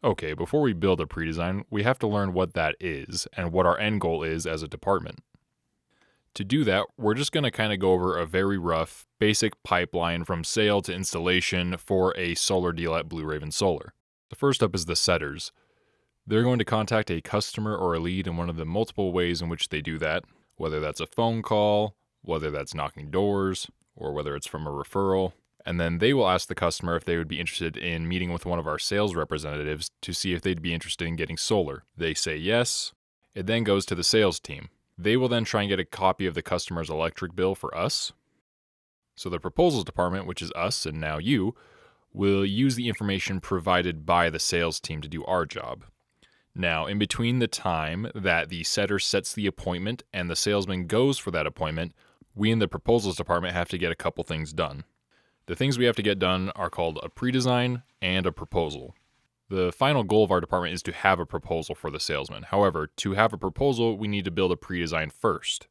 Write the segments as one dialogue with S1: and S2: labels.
S1: Okay, before we build a pre-design, we have to learn what that is and what our end goal is as a department. To do that, we're just going to kind of go over a very rough, basic pipeline from sale to installation for a solar deal at Blue Raven Solar. The first up is the setters. They're going to contact a customer or a lead in one of the multiple ways in which they do that, whether that's a phone call, whether that's knocking doors, or whether it's from a referral. And then they will ask the customer if they would be interested in meeting with one of our sales representatives to see if they'd be interested in getting solar. They say yes. It then goes to the sales team. They will then try and get a copy of the customer's electric bill for us. So the proposals department, which is us and now you, will use the information provided by the sales team to do our job. Now, in between the time that the setter sets the appointment and the salesman goes for that appointment, we in the proposals department have to get a couple things done. The things we have to get done are called a pre-design and a proposal. The final goal of our department is to have a proposal for the salesman. However, to have a proposal, we need to build a pre-design first.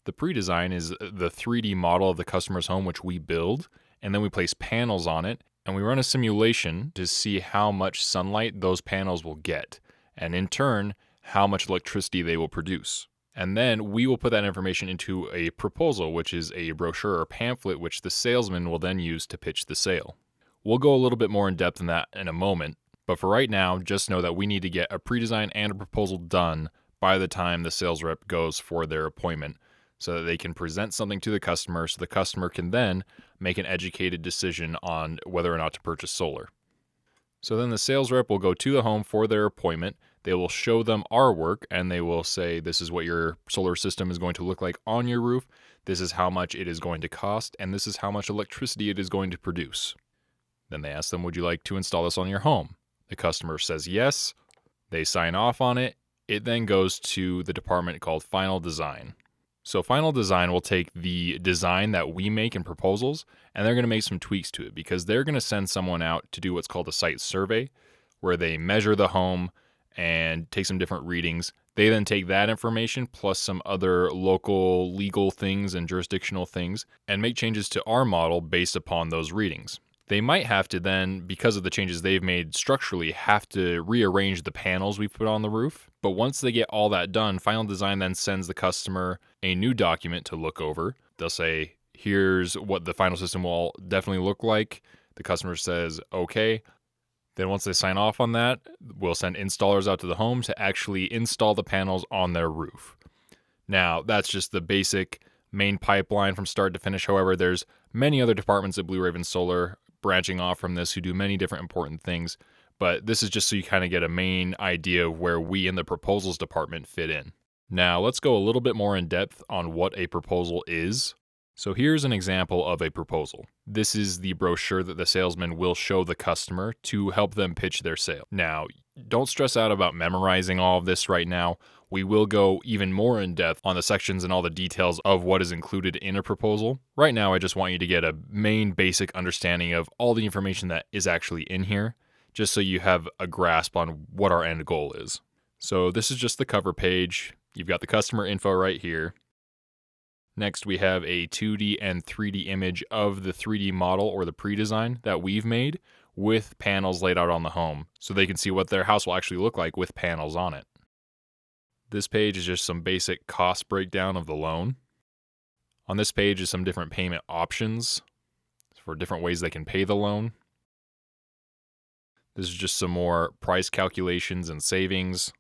S1: The pre-design is the 3D model of the customer's home which we build, and then we place panels on it, and we run a simulation to see how much sunlight those panels will get, and in turn, how much electricity they will produce. And then we will put that information into a proposal, which is a brochure or pamphlet which the salesman will then use to pitch the sale. We'll go a little bit more in depth in that in a moment, but for right now, just know that we need to get a pre-design and a proposal done by the time the sales rep goes for their appointment so that they can present something to the customer so the customer can then make an educated decision on whether or not to purchase solar. So then the sales rep will go to the home for their appointment. They will show them our work and they will say, this is what your solar system is going to look like on your roof. This is how much it is going to cost, and this is how much electricity it is going to produce. Then they ask them, would you like to install this on your home? The customer says yes. They sign off on it. It then goes to the department called Final Design. So Final Design will take the design that we make in proposals, and they're going to make some tweaks to it because they're going to send someone out to do what's called a site survey, where they measure the home and take some different readings. They then take that information plus some other local legal things and jurisdictional things and make changes to our model based upon those readings. They might have to then, because of the changes they've made structurally, have to rearrange the panels we put on the roof. But once they get all that done, Final Design then sends the customer a new document to look over. They'll say, here's what the final system will definitely look like. The customer says, okay. Then once they sign off on that, we'll send installers out to the home to actually install the panels on their roof. Now, that's just the basic main pipeline from start to finish. However, there's many other departments at Blue Raven Solar branching off from this who do many different important things, but this is just so you kind of get a main idea of where we in the proposals department fit in. Now let's go a little bit more in depth on what a proposal is. So here's an example of a proposal. This is the brochure that the salesman will show the customer to help them pitch their sale. Now, don't stress out about memorizing all of this right now. We will go even more in depth on the sections and all the details of what is included in a proposal. Right now, I just want you to get a main basic understanding of all the information that is actually in here, just so you have a grasp on what our end goal is. So this is just the cover page. You've got the customer info right here. Next, we have a 2D and 3D image of the 3D model or the pre-design that we've made with panels laid out on the home, so they can see what their house will actually look like with panels on it. This page is just some basic cost breakdown of the loan. On this page is some different payment options for different ways they can pay the loan. This is just some more price calculations and savings.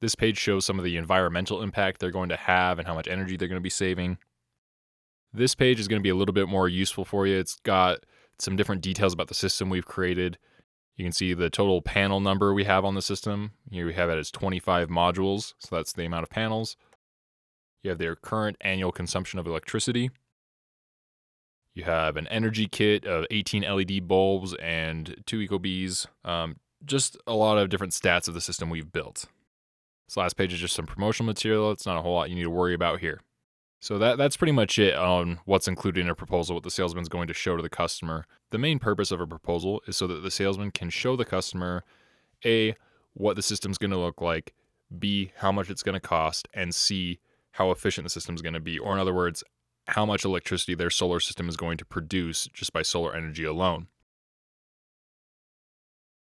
S1: This page shows some of the environmental impact they're going to have and how much energy they're going to be saving. This page is going to be a little bit more useful for you. It's got some different details about the system we've created. You can see the total panel number we have on the system. Here we have it as 25 modules, so that's the amount of panels. You have their current annual consumption of electricity. You have an energy kit of 18 LED bulbs and 2 EcoBees. Just a lot of different stats of the system we've built. This last page is just some promotional material. It's not a whole lot you need to worry about here. So that's pretty much it on what's included in a proposal, what the salesman's going to show to the customer. The main purpose of a proposal is so that the salesman can show the customer, A, what the system's going to look like, B, how much it's going to cost, and C, how efficient the system's going to be. Or in other words, how much electricity their solar system is going to produce just by solar energy alone.